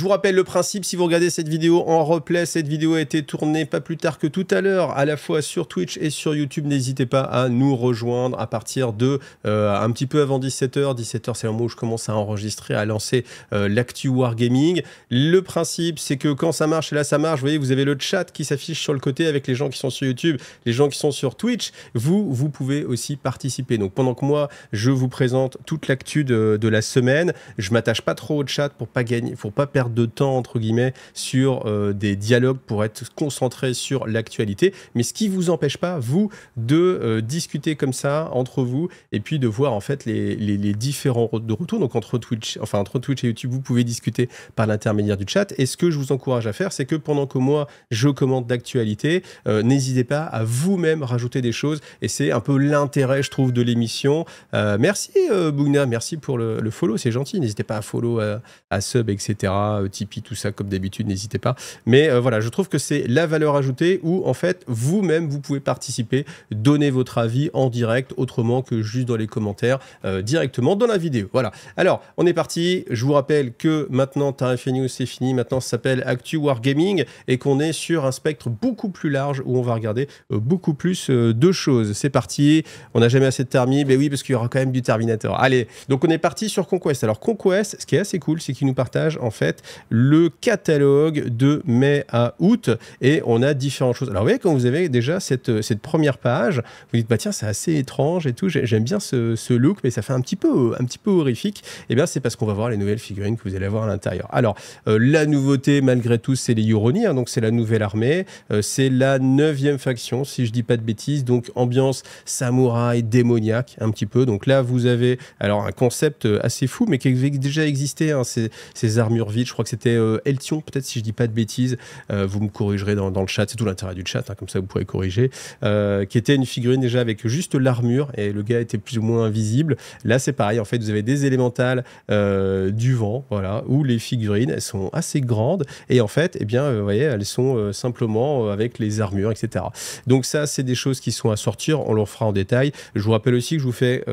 Je vous rappelle le principe, si vous regardez cette vidéo en replay, cette vidéo a été tournée pas plus tard que tout à l'heure, à la fois sur Twitch et sur YouTube. N'hésitez pas à nous rejoindre à partir de un petit peu avant 17h. 17h, c'est le moment où je commence à enregistrer, à lancer l'actu Wargaming. Le principe, c'est que quand ça marche, et là ça marche, vous voyez, vous avez le chat qui s'affiche sur le côté avec les gens qui sont sur YouTube, les gens qui sont sur Twitch. Vous pouvez aussi participer. Donc pendant que moi, je vous présente toute l'actu de la semaine, je m'attache pas trop au chat pour pas gagner, pour pas perdre de temps entre guillemets sur des dialogues, pour être concentré sur l'actualité, mais ce qui vous empêche pas vous de discuter comme ça entre vous et puis de voir en fait les différents de retour. Donc entre Twitch et YouTube, vous pouvez discuter par l'intermédiaire du chat. Et ce que je vous encourage à faire, c'est que pendant que moi je commente d'actualité, n'hésitez pas à vous-même rajouter des choses, et c'est un peu l'intérêt, je trouve, de l'émission. Merci Bougna, merci pour le follow, c'est gentil. N'hésitez pas à follow, à sub, etc. Tipeee, tout ça, comme d'habitude, n'hésitez pas. Mais voilà, je trouve que c'est la valeur ajoutée où, en fait, vous-même, vous pouvez participer, donner votre avis en direct, autrement que juste dans les commentaires, directement dans la vidéo. Voilà. Alors, on est parti. Je vous rappelle que maintenant, Tarif News, c'est fini. Maintenant, ça s'appelle Actu Wargaming et qu'on est sur un spectre beaucoup plus large où on va regarder beaucoup plus de choses. C'est parti. On n'a jamais assez de Termi. Mais oui, parce qu'il y aura quand même du Terminator. Allez, donc on est parti sur Conquest. Alors, Conquest, ce qui est assez cool, c'est qu'il nous partage en fait le catalogue de mai à août et on a différentes choses. Alors, vous voyez, quand vous avez déjà cette première page, vous dites, bah tiens, c'est assez étrange et tout. J'aime bien ce look, mais ça fait un petit peu horrifique. Et bien, c'est parce qu'on va voir les nouvelles figurines que vous allez avoir à l'intérieur. Alors, la nouveauté, malgré tout, c'est les Uroni, hein, donc c'est la nouvelle armée. C'est la 9e faction, si je dis pas de bêtises. Donc, ambiance samouraï, démoniaque, un petit peu. Donc là, vous avez alors un concept assez fou, mais qui avait déjà existé, hein, ces armures vides. Je crois que c'était Eltion, peut-être, si je dis pas de bêtises. Vous me corrigerez dans le chat. C'est tout l'intérêt du chat, hein, comme ça vous pourrez corriger. Qui était une figurine déjà avec juste l'armure et le gars était plus ou moins invisible. Là, c'est pareil. En fait, vous avez des élémentales du vent, voilà, où les figurines, elles sont assez grandes et en fait, eh bien, vous voyez, elles sont simplement avec les armures, etc. Donc ça, c'est des choses qui sont à sortir. On le fera en détail. Je vous rappelle aussi que je vous fais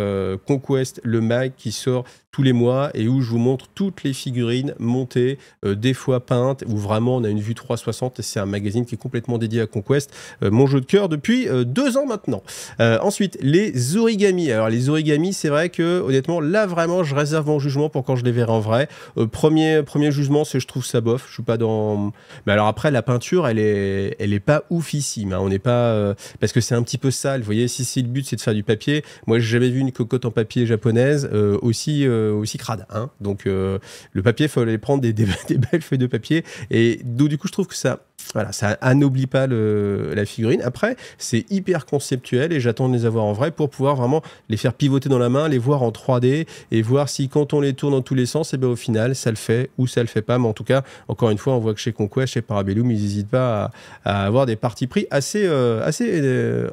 Conquest, le mag qui sort tous les mois et où je vous montre toutes les figurines montées, des fois peintes, où vraiment on a une vue 360 et c'est un magazine qui est complètement dédié à Conquest, mon jeu de cœur depuis 2 ans maintenant. Ensuite, les origamis. Alors les origamis, c'est vrai que honnêtement, là vraiment, je réserve mon jugement pour quand je les verrai en vrai. Premier jugement, c'est je trouve ça bof. Je suis pas dans. Mais alors après, la peinture, elle est pas oufissime. Hein. On n'est pas parce que c'est un petit peu sale. Vous voyez, si le but c'est de faire du papier, moi j'ai jamais vu une cocotte en papier japonaise aussi crade. Hein. Donc le papier, il fallait prendre des belles feuilles de papier. Et donc, du coup, je trouve que ça anoblit pas la figurine. Après, c'est hyper conceptuel et j'attends de les avoir en vrai pour pouvoir vraiment les faire pivoter dans la main, les voir en 3D et voir si quand on les tourne dans tous les sens, et bien au final, ça le fait ou ça le fait pas. Mais en tout cas, encore une fois, on voit que chez Conquest, chez Parabellum, ils n'hésitent pas à avoir des partis pris assez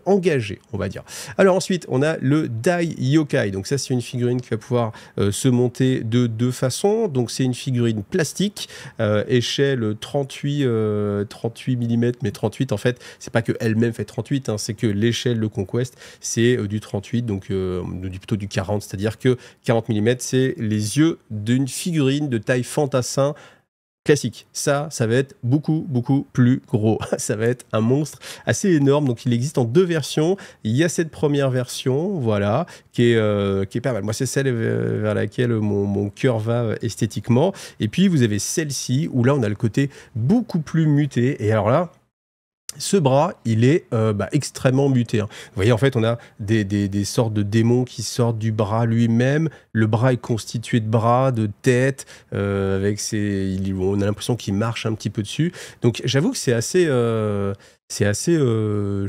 engagés, on va dire. Alors ensuite, on a le Dai Yokai. Donc ça, c'est une figurine qui va pouvoir se monter de 2 façons. Donc c'est une figurine plastique, échelle 38 mm, mais 38 en fait, c'est pas que elle-même fait 38, hein, c'est que l'échelle de Conquest, c'est du 38, donc plutôt du 40, c'est-à-dire que 40 mm, c'est les yeux d'une figurine de taille fantassin classique. Ça va être beaucoup plus gros. Ça va être un monstre assez énorme. Donc, il existe en 2 versions. Il y a cette première version, voilà, qui est pas mal. Moi, c'est celle vers laquelle mon cœur va esthétiquement. Et puis, vous avez celle-ci, où là, on a le côté beaucoup plus muté. Et alors là, ce bras, il est extrêmement muté. Hein. Vous voyez, en fait, on a des sortes de démons qui sortent du bras lui-même. Le bras est constitué de bras, de tête, avec on a l'impression qu'il marche un petit peu dessus. Donc, j'avoue que c'est assez, je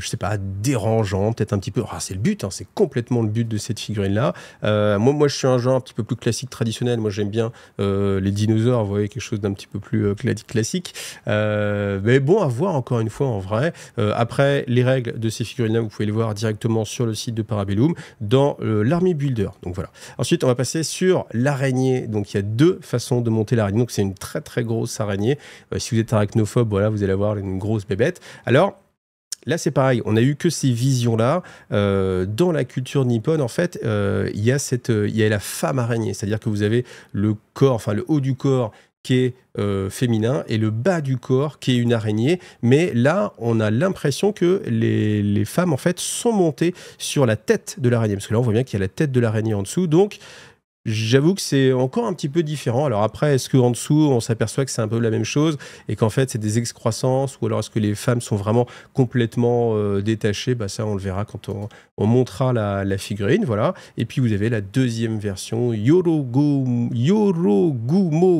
sais pas, dérangeant, peut-être un petit peu. C'est le but, hein, c'est complètement le but de cette figurine-là. Moi, je suis un genre un petit peu plus classique, traditionnel. Moi, j'aime bien les dinosaures, vous voyez, quelque chose d'un petit peu plus classique. Mais bon, à voir encore une fois en vrai. Après, les règles de ces figurines-là, vous pouvez les voir directement sur le site de Parabellum dans l'Army Builder. Donc voilà. Ensuite, on va passer sur l'araignée. Donc, il y a 2 façons de monter l'araignée. Donc, c'est une très très grosse araignée. Si vous êtes arachnophobe, voilà, vous allez avoir une grosse bébête. Alors, là, c'est pareil, on n'a eu que ces visions-là. Dans la culture nippone, en fait, il y a la femme araignée, c'est-à-dire que vous avez le corps, enfin le haut du corps qui est féminin et le bas du corps qui est une araignée. Mais là, on a l'impression que les femmes, en fait, sont montées sur la tête de l'araignée. Parce que là, on voit bien qu'il y a la tête de l'araignée en dessous. Donc, j'avoue que c'est encore un petit peu différent. Alors après, est-ce qu'en dessous, on s'aperçoit que c'est un peu la même chose et qu'en fait, c'est des excroissances, ou alors est-ce que les femmes sont vraiment complètement détachées? Bah, ça, on le verra quand on montrera la figurine. Voilà. Et puis, vous avez la deuxième version, Yorogumo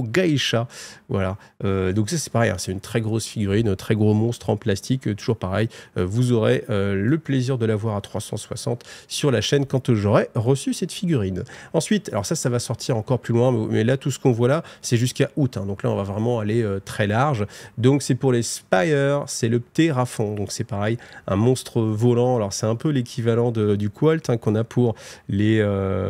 Geisha. Voilà. Donc ça, c'est pareil, hein, c'est une très grosse figurine, un très gros monstre en plastique. Toujours pareil, vous aurez le plaisir de la voir à 360 sur la chaîne quand j'aurai reçu cette figurine. Ensuite, alors ça va sortir encore plus loin, mais là, tout ce qu'on voit là, c'est jusqu'à août. Hein, donc là, on va vraiment aller très large. Donc c'est pour les Spire, c'est le Ptéraphon. Donc c'est pareil, un monstre volant. Alors c'est un peu l'équivalent du Qualt, hein, qu'on a pour les...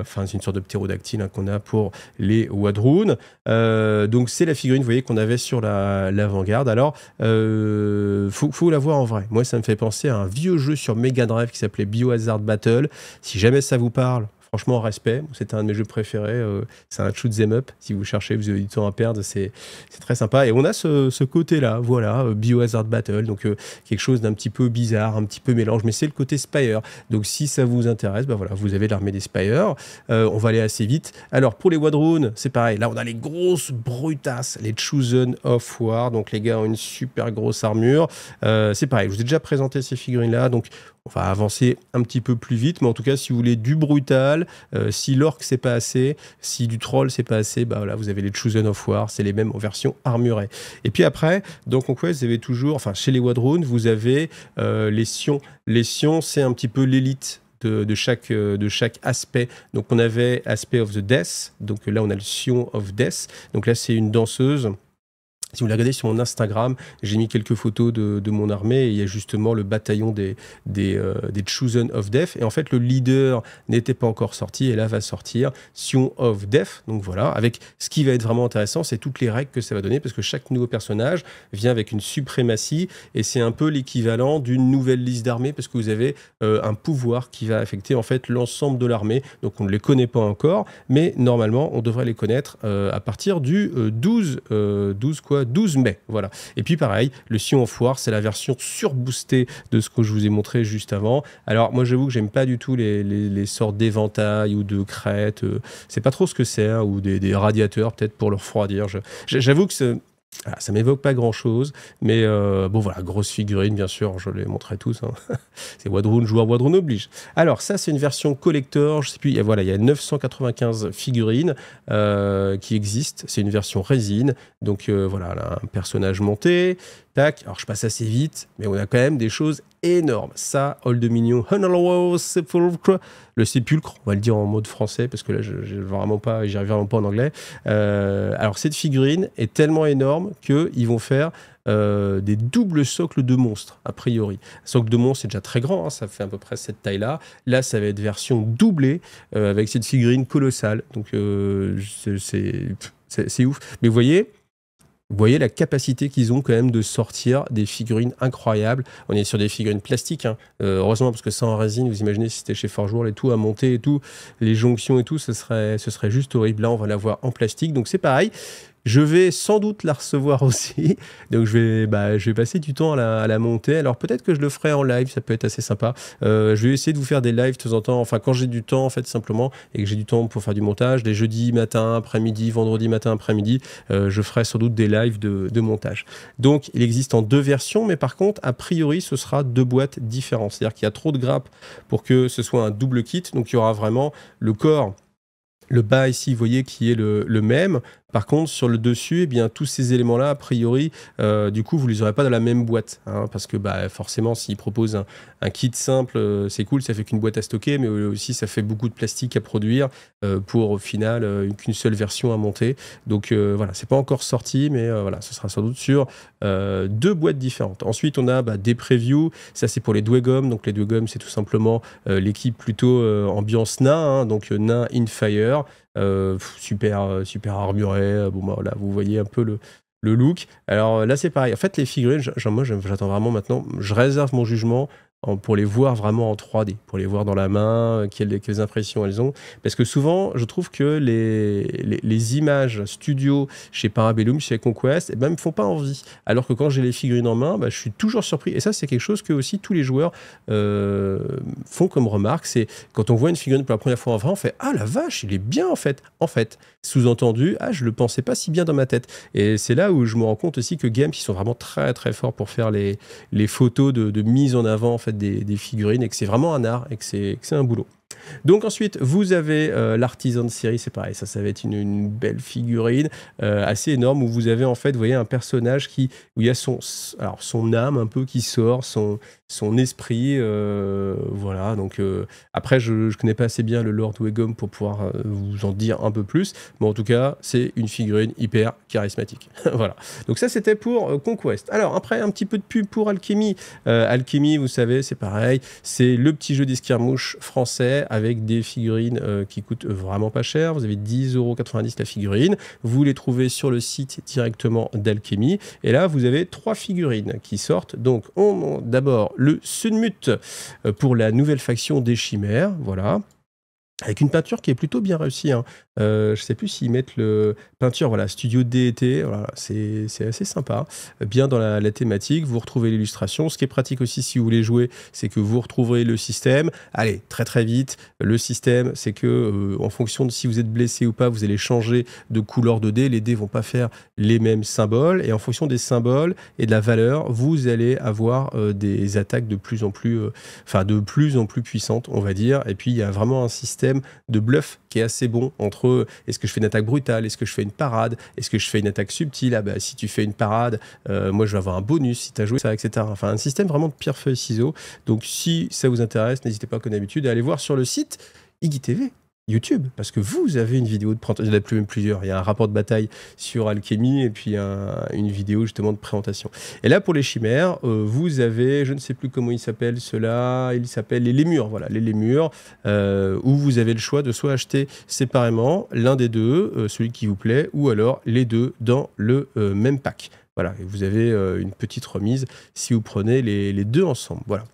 Enfin, c'est une sorte de ptérodactyle, hein, qu'on a pour les Wadroon. Donc c'est la figurine, vous voyez, qu'on avait sur l'avant-garde. Alors, faut la voir en vrai. Moi, ça me fait penser à un vieux jeu sur Mega Drive qui s'appelait Biohazard Battle. Si jamais ça vous parle, franchement, respect. C'est un de mes jeux préférés. C'est un shoot 'em up. Si vous cherchez, vous avez du temps à perdre. C'est très sympa. Et on a ce côté-là, voilà, Biohazard Battle. Donc, quelque chose d'un petit peu bizarre, un petit peu mélange. Mais c'est le côté Spire. Donc, si ça vous intéresse, bah voilà, vous avez l'armée des Spire. On va aller assez vite. Alors, pour les Wadroon, c'est pareil. Là, on a les grosses brutasses, les Chosen of War. Donc, les gars ont une super grosse armure. C'est pareil. Je vous ai déjà présenté ces figurines-là. Donc, on va avancer un petit peu plus vite, mais en tout cas, si vous voulez du brutal, si l'orc c'est pas assez, si du troll c'est pas assez, bah voilà, vous avez les Chosen of War, c'est les mêmes en version armurée. Et puis après, donc vous avez toujours, enfin chez les Wadroon, vous avez les Sions. Les Sions, c'est un petit peu l'élite de chaque aspect. Donc on avait Aspect of the Death, donc là on a le Sion of Death, donc là c'est une danseuse. Si vous la regardez sur mon Instagram, j'ai mis quelques photos de mon armée et il y a justement le bataillon des Chosen of Death. Et en fait, le leader n'était pas encore sorti et là va sortir Sion of Death. Donc voilà, avec ce qui va être vraiment intéressant, c'est toutes les règles que ça va donner parce que chaque nouveau personnage vient avec une suprématie et c'est un peu l'équivalent d'une nouvelle liste d'armées parce que vous avez un pouvoir qui va affecter en fait l'ensemble de l'armée. Donc on ne les connaît pas encore, mais normalement on devrait les connaître à partir du 12 mai, voilà. Et puis pareil, le Sion of War, c'est la version surboostée de ce que je vous ai montré juste avant. Alors moi j'avoue que j'aime pas du tout les sortes d'éventails ou de crêtes, c'est pas trop ce que c'est, hein, ou des radiateurs peut-être pour le refroidir. J'avoue que voilà, ça m'évoque pas grand chose, mais bon voilà, grosse figurine bien sûr, je les montrerai tous, hein. C'est Wadroon, joueur Wadroon oblige. Alors ça c'est une version collector, je sais plus, voilà, il y a 995 figurines qui existent, c'est une version résine, donc voilà, là, un personnage monté, tac, alors je passe assez vite, mais on a quand même des choses énormes. Ça, Old Dominion, le sépulcre, on va le dire en mode français, parce que là, j'y arrive vraiment pas en anglais. Alors, cette figurine est tellement énorme qu'ils vont faire des doubles socles de monstres, a priori. Un socle de monstre, c'est déjà très grand, hein, ça fait à peu près cette taille-là. Là, ça va être version doublée, avec cette figurine colossale. Donc, c'est ouf. Mais vous voyez la capacité qu'ils ont quand même de sortir des figurines incroyables. On est sur des figurines plastiques, hein. Heureusement, parce que ça en résine, vous imaginez si c'était chez Forge World et tout, à monter et tout, les jonctions et tout, ce serait juste horrible. Là, on va la voir en plastique, donc c'est pareil. Je vais sans doute la recevoir aussi, donc je vais passer du temps à la monter. Alors peut-être que je le ferai en live, ça peut être assez sympa. Je vais essayer de vous faire des lives de temps en temps, enfin quand j'ai du temps en fait simplement, et que j'ai du temps pour faire du montage, les jeudis matin, après-midi, vendredi matin, après-midi, je ferai sans doute des lives de montage. Donc il existe en deux versions, mais par contre, a priori, ce sera deux boîtes différentes. C'est-à-dire qu'il y a trop de grappes pour que ce soit un double kit, donc il y aura vraiment le corps, le bas ici, vous voyez, qui est le même. Par contre, sur le dessus, eh bien, tous ces éléments-là, a priori, du coup, vous ne les aurez pas dans la même boîte. Hein, parce que forcément, s'ils proposent un kit simple, c'est cool, ça fait qu'une boîte à stocker, mais aussi, ça fait beaucoup de plastique à produire pour, au final, qu'une seule version à monter. Donc, voilà, c'est pas encore sorti, mais voilà, ce sera sans doute sur deux boîtes différentes. Ensuite, on a des previews. Ça, c'est pour les Dwegom. Donc, les Dwegom, c'est tout simplement l'équipe plutôt ambiance nain, hein, donc nain in fire. Super armuré. Bon, là, vous voyez un peu le look. Alors là, c'est pareil. En fait, les figurines, moi, j'attends vraiment maintenant. Je réserve mon jugement pour les voir vraiment en 3D, pour les voir dans la main, quelles impressions elles ont. Parce que souvent, je trouve que les images studio chez Parabellum, chez Conquest, eh ben, me font pas envie. Alors que quand j'ai les figurines en main, bah, je suis toujours surpris. Et ça, c'est quelque chose que aussi tous les joueurs font comme remarque. C'est quand on voit une figurine pour la première fois en vrai, on fait « Ah la vache, il est bien en fait !» En fait, sous-entendu « Ah, je le pensais pas si bien dans ma tête !» Et c'est là où je me rends compte aussi que Games, ils sont vraiment très très forts pour faire les photos de mise en avant en fait, des figurines, et que c'est vraiment un art et que c'est un boulot. Donc ensuite, vous avez l'artisan de série, c'est pareil, ça va être une belle figurine assez énorme où vous avez en fait, vous voyez, un personnage où il y a son âme un peu qui sort, son esprit, voilà. Donc après, je connais pas assez bien le Lord Wegom pour pouvoir vous en dire un peu plus, mais en tout cas, c'est une figurine hyper charismatique. Voilà. Donc ça, c'était pour Conquest. Alors après, un petit peu de pub pour Alchemy. Alchemy, vous savez, c'est pareil, c'est le petit jeu d'escarmouche français avec des figurines qui coûtent vraiment pas cher. Vous avez 10,90 € la figurine. Vous les trouvez sur le site directement d'Alchemy. Et là, vous avez 3 figurines qui sortent. Donc, d'abord le Sunmut pour la nouvelle faction des chimères. Voilà. Avec une peinture qui est plutôt bien réussie. Hein. Je ne sais plus s'ils mettent le peinture, voilà, Studio DT, voilà, c'est assez sympa. Bien dans la thématique, vous retrouvez l'illustration. Ce qui est pratique aussi si vous voulez jouer, c'est que vous retrouverez le système. Allez, très très vite, le système, c'est que en fonction de si vous êtes blessé ou pas, vous allez changer de couleur de dés. Les dés ne vont pas faire les mêmes symboles. Et en fonction des symboles et de la valeur, vous allez avoir des attaques de plus en plus puissantes, on va dire. Et puis, il y a vraiment un système de bluff qui est assez bon entre est-ce que je fais une attaque brutale, est-ce que je fais une parade, est-ce que je fais une attaque subtile, ah bah, si tu fais une parade, moi je vais avoir un bonus si tu as joué ça, etc. Enfin, un système vraiment de pierre, feuille, ciseaux. Donc si ça vous intéresse, n'hésitez pas comme d'habitude à aller voir sur le site Iggy TV. YouTube, parce que vous avez une vidéo de présentation, il y en a même plusieurs, il y a un rapport de bataille sur Alchemy et puis une vidéo justement de présentation. Et là pour les chimères, vous avez, je ne sais plus comment il s'appelle ceux-là, il s'appelle les lémures, voilà, les lémures, où vous avez le choix de soit acheter séparément l'un des deux, celui qui vous plaît, ou alors les deux dans le même pack. Voilà, et vous avez une petite remise si vous prenez les deux ensemble. Voilà.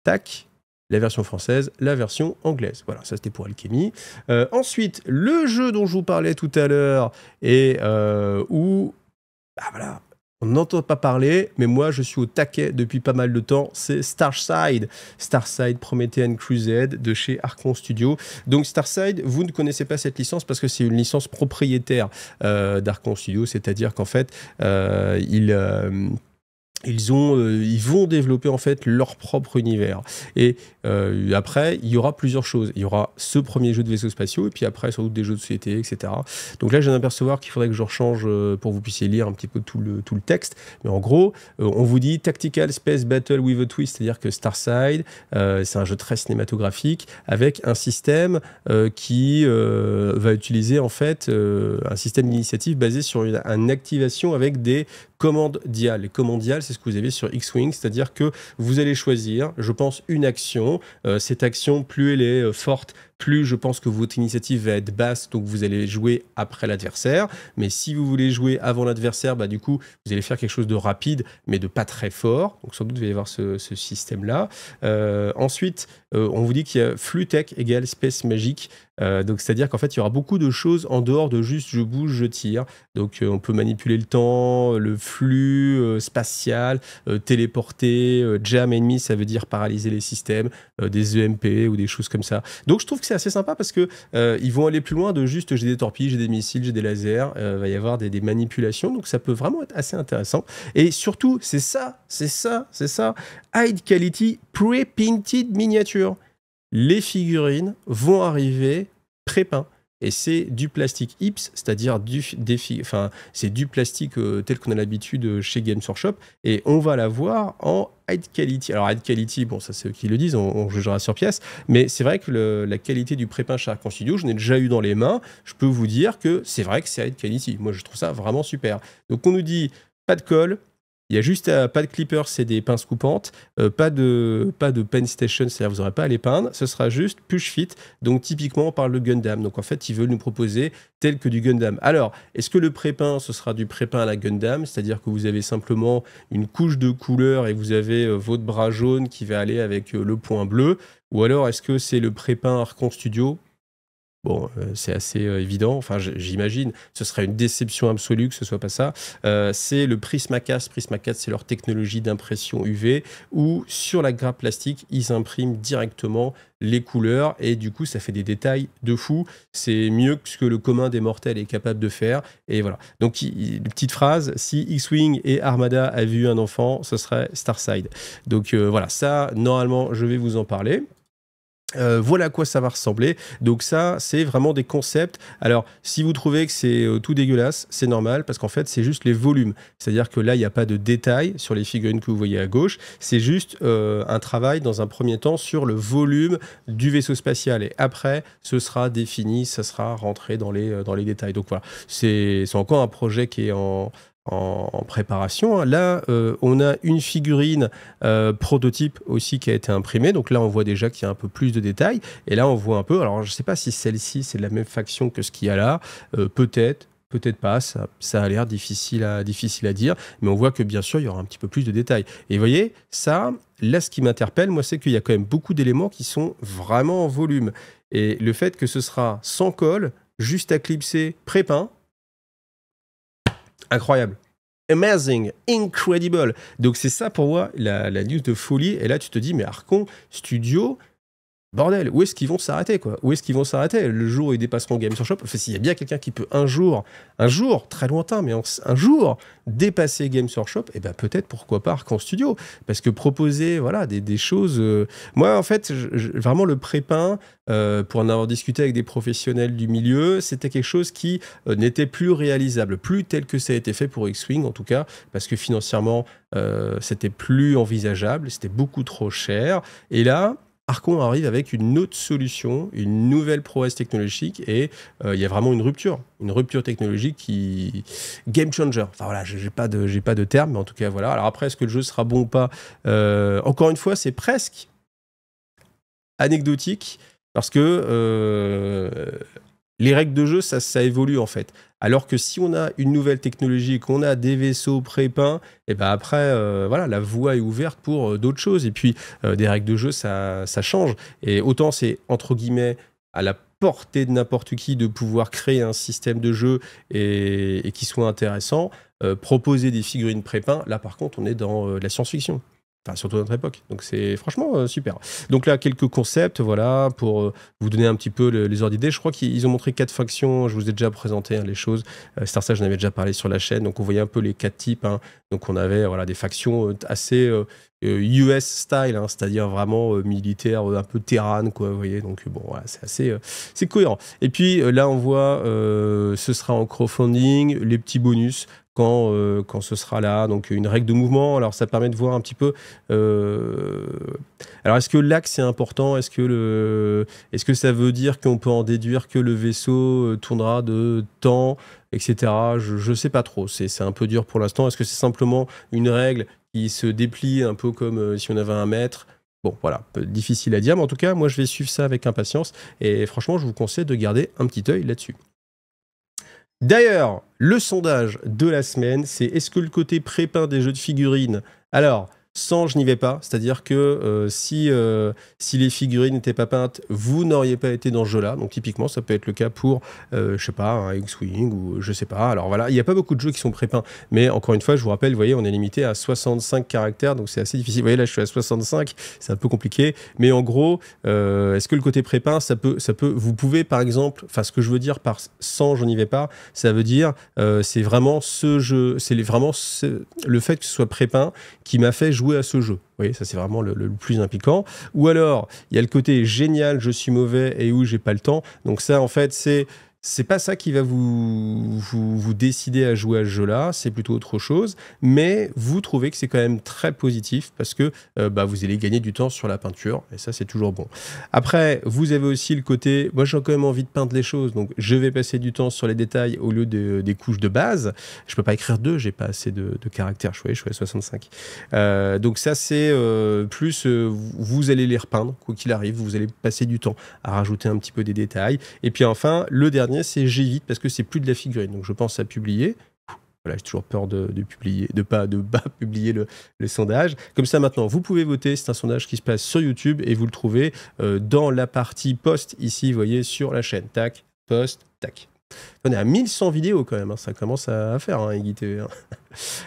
Tac. La version française, la version anglaise. Voilà, ça c'était pour Alchemy. Ensuite, le jeu dont je vous parlais tout à l'heure et où, bah voilà, on n'entend pas parler, mais moi je suis au taquet depuis pas mal de temps, c'est Starside. Starside Promethean Crusade de chez Archon Studio. Donc Starside, vous ne connaissez pas cette licence parce que c'est une licence propriétaire d'Archon Studio, c'est-à-dire qu'en fait, ils vont développer en fait leur propre univers. Et après, il y aura plusieurs choses. Il y aura ce premier jeu de vaisseaux spatiaux, et puis après, sans doute des jeux de société, etc. Donc là, je viens d'apercevoir qu'il faudrait que je rechange pour que vous puissiez lire un petit peu tout le texte. Mais en gros, on vous dit Tactical Space Battle with a Twist, c'est-à-dire que Starside, c'est un jeu très cinématographique avec un système qui va utiliser en fait un système d'initiative basé sur une activation avec des commandes dial. Les commandes dial, c'est ce que vous avez sur X-Wing, c'est-à-dire que vous allez choisir, je pense, une action. Cette action, plus elle est forte, plus je pense que votre initiative va être basse, donc vous allez jouer après l'adversaire. Mais si vous voulez jouer avant l'adversaire, bah, du coup, vous allez faire quelque chose de rapide, mais de pas très fort. Donc sans doute, vous allez avoir ce système-là. Ensuite, on vous dit qu'il y a Flutech égale Space Magic. Donc c'est-à-dire qu'en fait, il y aura beaucoup de choses en dehors de juste je bouge, je tire. Donc on peut manipuler le temps, le flux spatial, téléporter, jam ennemi, ça veut dire paralyser les systèmes, des EMP ou des choses comme ça. Donc je trouve que c'est assez sympa parce que ils vont aller plus loin de juste j'ai des torpilles, j'ai des missiles, j'ai des lasers, va y avoir des manipulations, donc ça peut vraiment être assez intéressant. Et surtout, c'est ça, high quality pre-painted miniature. Les figurines vont arriver pré-peints. Et c'est du plastique IPS, c'est-à-dire c'est du plastique tel qu'on a l'habitude chez Games Workshop, et on va l'avoir en high quality. Alors high quality, bon ça c'est eux qui le disent, on jugera sur pièce, mais c'est vrai que la qualité du pré-peint chez Archon Studio, je n'ai déjà eu dans les mains, je peux vous dire que c'est vrai que c'est high quality. Moi je trouve ça vraiment super. Donc on nous dit pas de colle, Il y a juste pas de clippers, c'est des pinces coupantes, pas de pen station, c'est-à-dire vous n'aurez pas à les peindre, ce sera juste push fit. Donc typiquement on parle de Gundam. Donc en fait ils veulent nous proposer tel que du Gundam. Alors est-ce que le pré-peint ce sera du pré-peint à la Gundam, c'est-à-dire que vous avez simplement une couche de couleur et vous avez votre bras jaune qui va aller avec le point bleu, ou alors est-ce que c'est le pré-peint Archon Studio? Bon, c'est assez évident. Enfin, j'imagine, ce serait une déception absolue que ce soit pas ça. C'est le Prismacast. Prismacast, c'est leur technologie d'impression UV où sur la grappe plastique, ils impriment directement les couleurs et du coup, ça fait des détails de fou. C'est mieux que ce que le commun des mortels est capable de faire. Et voilà. Donc, une petite phrase, si X-Wing et Armada avaient eu un enfant, ce serait Starside. Donc voilà, ça, normalement, je vais vous en parler. Voilà à quoi ça va ressembler. Donc ça, c'est vraiment des concepts. Alors, si vous trouvez que c'est tout dégueulasse, c'est normal parce qu'en fait, c'est juste les volumes. C'est-à-dire que là, il n'y a pas de détails sur les figurines que vous voyez à gauche. C'est juste un travail dans un premier temps sur le volume du vaisseau spatial. Et après, ce sera défini, ça sera rentré dans les détails. Donc voilà, c'est encore un projet qui est en préparation. Là, on a une figurine prototype aussi qui a été imprimée. Donc là, on voit déjà qu'il y a un peu plus de détails. Et là, on voit un peu... Alors, je ne sais pas si celle-ci, c'est de la même faction que ce qu'il y a là. Peut-être. Peut-être pas, ça a l'air difficile à dire, mais on voit que bien sûr, il y aura un petit peu plus de détails. Et vous voyez, ça, là, ce qui m'interpelle, moi, c'est qu'il y a quand même beaucoup d'éléments qui sont vraiment en volume. Et le fait que ce sera sans colle, juste à clipser, pré-peint, incroyable. Amazing, incredible. Donc c'est ça pour moi la news de folie. Et là tu te dis mais Archon Studio, bordel, où est-ce qu'ils vont s'arrêter quoi? Où est-ce qu'ils vont s'arrêter le jour où ils dépasseront Games Workshop? Enfin, s'il y a bien quelqu'un qui peut un jour très lointain, mais un jour dépasser Games Workshop, et ben peut-être pourquoi pas Archon Studio, parce que proposer voilà des choses. Moi en fait vraiment le pré-peint, pour en avoir discuté avec des professionnels du milieu, c'était quelque chose qui n'était plus réalisable, plus tel que ça a été fait pour X-Wing en tout cas, parce que financièrement c'était plus envisageable, c'était beaucoup trop cher. Et là Archon arrive avec une autre solution, une nouvelle prouesse technologique et il y a vraiment une rupture technologique qui... Game changer. Enfin voilà, j'ai pas de terme, mais en tout cas voilà. Alors après, est-ce que le jeu sera bon ou pas? Encore une fois, c'est presque anecdotique parce que les règles de jeu, ça évolue en fait. Alors que si on a une nouvelle technologie, qu'on a des vaisseaux pré-peints, et ben après, voilà, la voie est ouverte pour d'autres choses. Et puis, des règles de jeu, ça change. Et autant c'est, entre guillemets, à la portée de n'importe qui de pouvoir créer un système de jeu et qui soit intéressant, proposer des figurines pré-peints, là par contre, on est dans la science-fiction. Enfin, surtout à notre époque. Donc, c'est franchement super. Donc là, quelques concepts, voilà, pour vous donner un petit peu les ordres d'idées. Je crois qu'ils ont montré 4 factions. Je vous ai déjà présenté les choses. Starside, j'en avais déjà parlé sur la chaîne. Donc, on voyait un peu les 4 types. Hein. Donc, on avait voilà, des factions assez US style, hein, c'est-à-dire vraiment militaire, un peu terran, quoi, vous voyez. Donc, bon, voilà, c'est assez c'est cohérent. Et puis, là, on voit, ce sera en crowdfunding, les petits bonus. Quand ce sera là, donc une règle de mouvement, alors ça permet de voir un petit peu. Alors est-ce que l'axe est important? Est-ce que ça veut dire qu'on peut en déduire que le vaisseau tournera de temps, etc. Je ne sais pas trop, c'est un peu dur pour l'instant. Est-ce que c'est simplement une règle qui se déplie un peu comme si on avait un mètre? Bon, voilà, difficile à dire, mais en tout cas, moi je vais suivre ça avec impatience et franchement, je vous conseille de garder un petit œil là-dessus. D'ailleurs, le sondage de la semaine, c'est est-ce que le côté pré-peint des jeux de figurines... Alors, sans, je n'y vais pas. C'est-à-dire que si les figurines n'étaient pas peintes, vous n'auriez pas été dans ce jeu-là. Donc typiquement, ça peut être le cas pour, je sais pas, un X-Wing ou je sais pas. Alors voilà, il n'y a pas beaucoup de jeux qui sont pré-peints. Mais encore une fois, je vous rappelle, vous voyez, on est limité à 65 caractères. Donc c'est assez difficile. Vous voyez, là, je suis à 65. C'est un peu compliqué. Mais en gros, est-ce que le côté pré-peint, ça peut... Vous pouvez, par exemple... Enfin, ce que je veux dire par sans, je n'y vais pas, ça veut dire, c'est vraiment ce jeu... C'est vraiment le fait que ce soit pré-peint qui m'a fait jouer à ce jeu. Vous voyez, ça c'est vraiment le plus impliquant. Ou alors, il y a le côté génial, je suis mauvais et où j'ai pas le temps. Donc ça, en fait, c'est c'est pas ça qui va vous décider à jouer à ce jeu-là, c'est plutôt autre chose, mais vous trouvez que c'est quand même très positif parce que bah, vous allez gagner du temps sur la peinture, et ça c'est toujours bon. Après, vous avez aussi le côté, moi j'ai quand même envie de peindre les choses, donc je vais passer du temps sur les détails au lieu des couches de base. Je peux pas écrire 2, j'ai pas assez de caractères, je suis à 65. Donc ça c'est plus, vous allez les repeindre, quoi qu'il arrive, vous allez passer du temps à rajouter un petit peu des détails. Et puis enfin, le dernier, c'est j'évite parce que c'est plus de la figurine. Donc je pense à publier. Voilà, j'ai toujours peur de publier, de pas publier le sondage. Comme ça, maintenant, vous pouvez voter. C'est un sondage qui se passe sur YouTube et vous le trouvez dans la partie post ici, vous voyez, sur la chaîne. Tac, post, tac. On est à 1100 vidéos quand même, hein. Ça commence à faire, hein, Iggy TV. Hein.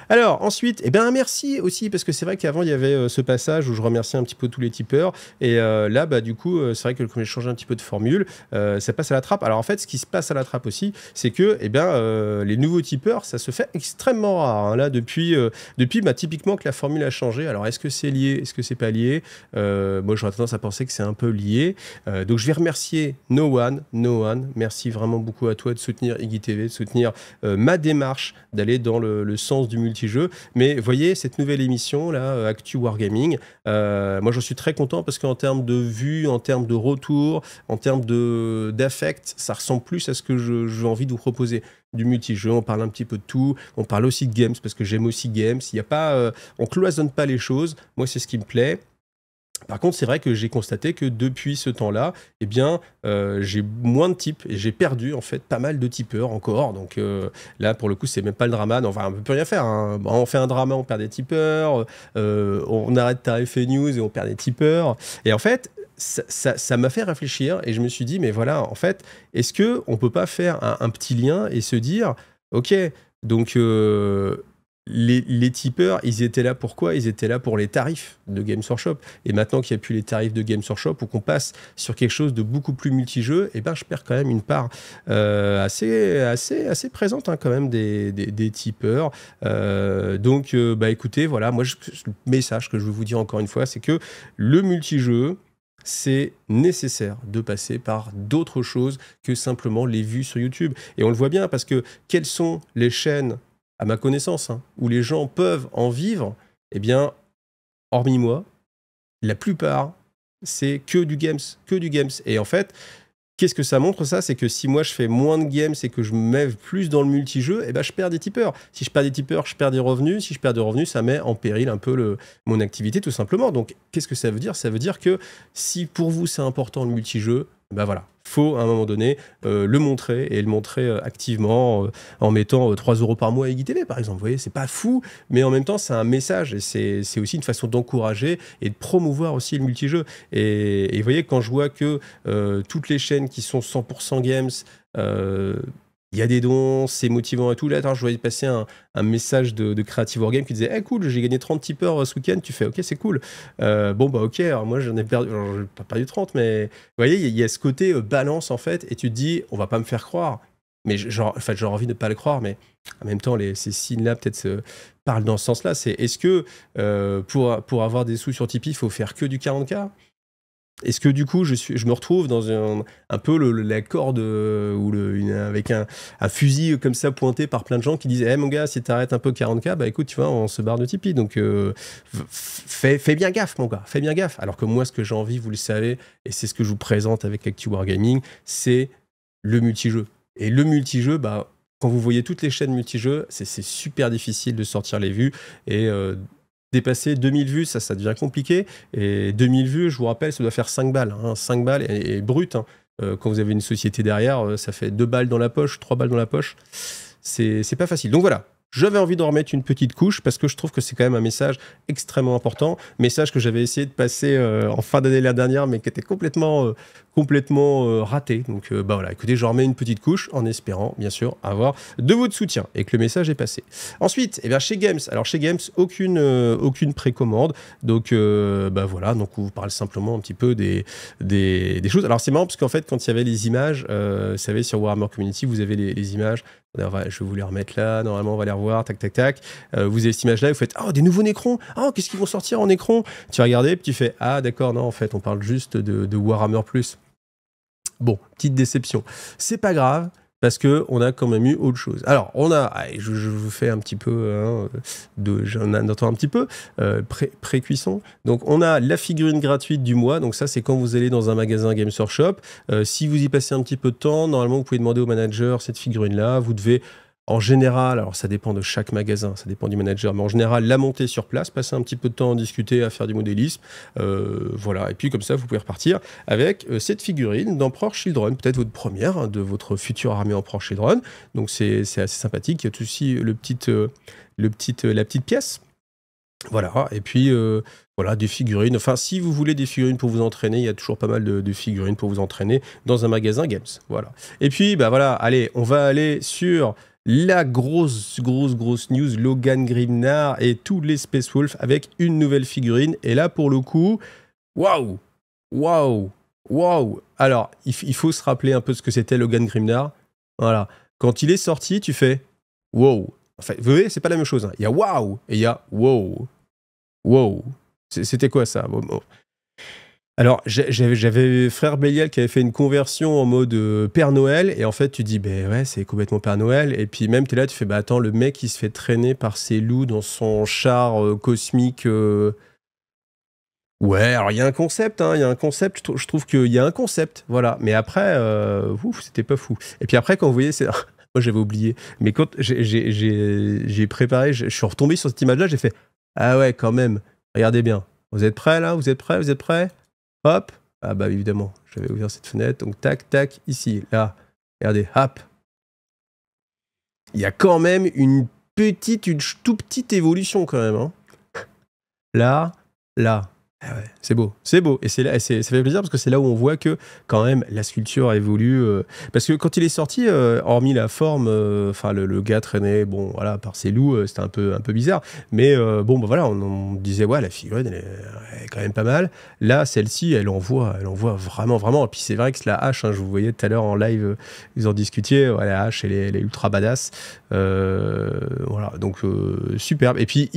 Alors, ensuite, eh ben, merci aussi, parce que c'est vrai qu'avant, il y avait ce passage où je remerciais un petit peu tous les tipeurs. Et là, bah, du coup, c'est vrai que comme j'ai changé un petit peu de formule, ça passe à la trappe. Alors, en fait, ce qui se passe à la trappe aussi, c'est que eh ben, les nouveaux tipeurs, ça se fait extrêmement rare. Hein, là, depuis bah, typiquement que la formule a changé. Alors, est-ce que c'est lié? Est-ce que c'est pas lié? Moi, j'aurais tendance à penser que c'est un peu lié. Donc, je vais remercier No One. Merci vraiment beaucoup à toi de soutenir Iggy TV, de soutenir ma démarche, d'aller dans le sens du multijeu. Mais voyez, cette nouvelle émission, là, Actu Wargaming, moi j'en suis très content parce qu'en termes de vues, en termes de retour, en termes d'affect, ça ressemble plus à ce que j'ai envie de vous proposer. Du multijeu, on parle un petit peu de tout, on parle aussi de games parce que j'aime aussi games. Il y a pas, on cloisonne pas les choses. Moi, c'est ce qui me plaît. Par contre, c'est vrai que j'ai constaté que depuis ce temps-là, eh bien, j'ai moins de types et j'ai perdu en fait pas mal de tipeurs encore. Donc là, pour le coup, c'est même pas le drama. Non, enfin, on peut plus rien faire. Hein. Bon, on fait un drama, on perd des tipeurs. On arrête Tarif et News et on perd des tipeurs. Et en fait, ça m'a fait réfléchir et je me suis dit, mais voilà, en fait, est-ce que on peut pas faire un petit lien et se dire, ok, donc les tipeurs, ils étaient là pour quoi? Ils étaient là pour les tarifs de Games Workshop. Et maintenant qu'il n'y a plus les tarifs de Games Workshop ou qu'on passe sur quelque chose de beaucoup plus multijeu, eh ben, je perds quand même une part assez présente hein, quand même des tipeurs. Donc, bah, écoutez, voilà, moi, le message que je veux vous dire encore une fois, c'est que le multijeu, c'est nécessaire de passer par d'autres choses que simplement les vues sur YouTube. Et on le voit bien parce que quelles sont les chaînes à ma connaissance, hein, où les gens peuvent en vivre, eh bien, hormis moi, la plupart, c'est que du games. Et en fait, qu'est-ce que ça montre ça? C'est que si moi je fais moins de games et que je me mets plus dans le multijeu, eh ben, je perds des tipeurs. Si je perds des tipeurs, je perds des revenus. Si je perds des revenus, ça met en péril un peu mon activité tout simplement. Donc, qu'est-ce que ça veut dire? Ça veut dire que si pour vous c'est important le multijeu, ben voilà, faut à un moment donné le montrer et le montrer activement en mettant 3 € par mois à Iggy TV par exemple. Vous voyez, c'est pas fou, mais en même temps c'est un message et c'est aussi une façon d'encourager et de promouvoir aussi le multijeu. Et vous voyez, quand je vois que toutes les chaînes qui sont 100% games, il y a des dons, c'est motivant et tout. Là, attends, je voyais passer un message de Creative Wargame qui disait hey, cool, j'ai gagné 30 tipeurs ce week-end. Tu fais ok, c'est cool. Bon, bah ok, alors moi j'en ai perdu, j'ai pas perdu 30, mais vous voyez, il y a ce côté balance en fait, et tu te dis, on va pas me faire croire. Mais genre, en fait, j'aurais envie de ne pas le croire, mais en même temps, ces signes-là peut-être parlent dans ce sens-là. C'est est-ce que pour avoir des sous sur Tipeee, il faut faire que du 40K? Est-ce que du coup, je me retrouve dans un peu la corde avec un fusil comme ça pointé par plein de gens qui disent hey, mon gars, si t'arrêtes un peu 40K, bah écoute, tu vois, on se barre de Tipeee. Donc, fais bien gaffe, mon gars, fais bien gaffe. Alors que moi, ce que j'ai envie, vous le savez, et c'est ce que je vous présente avec Actu Wargaming, c'est le multijeu. Et le multijeu, bah, quand vous voyez toutes les chaînes multijeux, c'est super difficile de sortir les vues. Et dépasser 2000 vues, ça devient compliqué. Et 2000 vues, je vous rappelle, ça doit faire 5 balles. Hein, 5 balles et brut. Hein. Quand vous avez une société derrière, ça fait 2 balles dans la poche, 3 balles dans la poche. C'est pas facile. Donc voilà. J'avais envie d'en remettre une petite couche parce que je trouve que c'est quand même un message extrêmement important. Message que j'avais essayé de passer en fin d'année l'année dernière, mais qui était complètement raté. Donc bah voilà, écoutez, j'en remets une petite couche en espérant, bien sûr, avoir de votre soutien et que le message est passé. Ensuite, eh bien, chez Games, aucune précommande. Donc bah voilà, donc on vous parle simplement un petit peu des choses. Alors c'est marrant parce qu'en fait, quand il y avait les images, vous savez, sur Warhammer Community, vous avez les images. Je vais vous les remettre là, normalement on va les revoir, tac tac tac. Vous avez cette image là, vous faites oh des nouveaux Necrons, oh qu'est-ce qu'ils vont sortir en Necrons. Tu vas regarder, puis tu fais ah d'accord, non en fait on parle juste de Warhammer Plus. Bon, petite déception. C'est pas grave, parce qu'on a quand même eu autre chose. Alors, on a, allez, je vous fais un petit peu, j'en attends un petit peu, pré-cuisson. Donc, on a la figurine gratuite du mois. Donc, ça, c'est quand vous allez dans un magasin Games Workshop. Si vous y passez un petit peu de temps, normalement, vous pouvez demander au manager cette figurine-là. Vous devez, en général, alors ça dépend de chaque magasin, ça dépend du manager, mais en général, la monter sur place, passer un petit peu de temps à en discuter, à faire du modélisme. Voilà. Et puis, comme ça, vous pouvez repartir avec cette figurine d'Emperor Children, peut-être votre première, hein, de votre future armée Emperor Children. Donc, c'est assez sympathique. Il y a aussi la petite pièce. Voilà, et puis voilà, des figurines. Enfin, si vous voulez des figurines pour vous entraîner, il y a toujours pas mal de figurines pour vous entraîner dans un magasin Games. Voilà. Et puis, bah voilà, allez, on va aller sur la grosse news, Logan Grimnar et tous les Space Wolf avec une nouvelle figurine. Et là, pour le coup, waouh. Alors, il faut se rappeler un peu ce que c'était Logan Grimnar. Voilà. Quand il est sorti, tu fais wow. Enfin, vous voyez, c'est pas la même chose. Hein. Il y a waouh et il y a wow. C'était quoi ça? Bon. Alors, j'avais frère Bélial qui avait fait une conversion en mode Père Noël, et en fait, tu dis, ben ouais, c'est complètement Père Noël, et puis même, t'es là, tu fais, bah attends, le mec, il se fait traîner par ses loups dans son char cosmique. Ouais, alors il y a un concept, hein, il y a un concept, je trouve qu'il y a un concept, voilà, mais après, c'était pas fou. Et puis après, quand vous voyez, c'est... Moi, j'avais oublié, mais quand j'ai préparé, je suis retombé sur cette image-là, j'ai fait, ah ouais, quand même, regardez bien. Vous êtes prêts, là? Vous êtes prêts? Hop. Ah bah évidemment, j'avais ouvert cette fenêtre. Donc tac, ici, là. Regardez, hop. Il y a quand même une toute petite évolution quand même. Hein. Là. Ah ouais, c'est beau. Et ça fait plaisir parce que c'est là où on voit que quand même la sculpture évolue. Parce que quand il est sorti, hormis la forme, enfin le gars traînait, bon voilà, par ses loups, c'était un peu bizarre. Mais bon, bah voilà, on disait ouais, la figurine elle est quand même pas mal. Là, celle-ci, elle envoie vraiment. Et puis c'est vrai que la hache, hein, je vous voyais tout à l'heure en live, vous en discutiez. Ouais, la hache, elle est ultra badass. Voilà, donc superbe. Et puis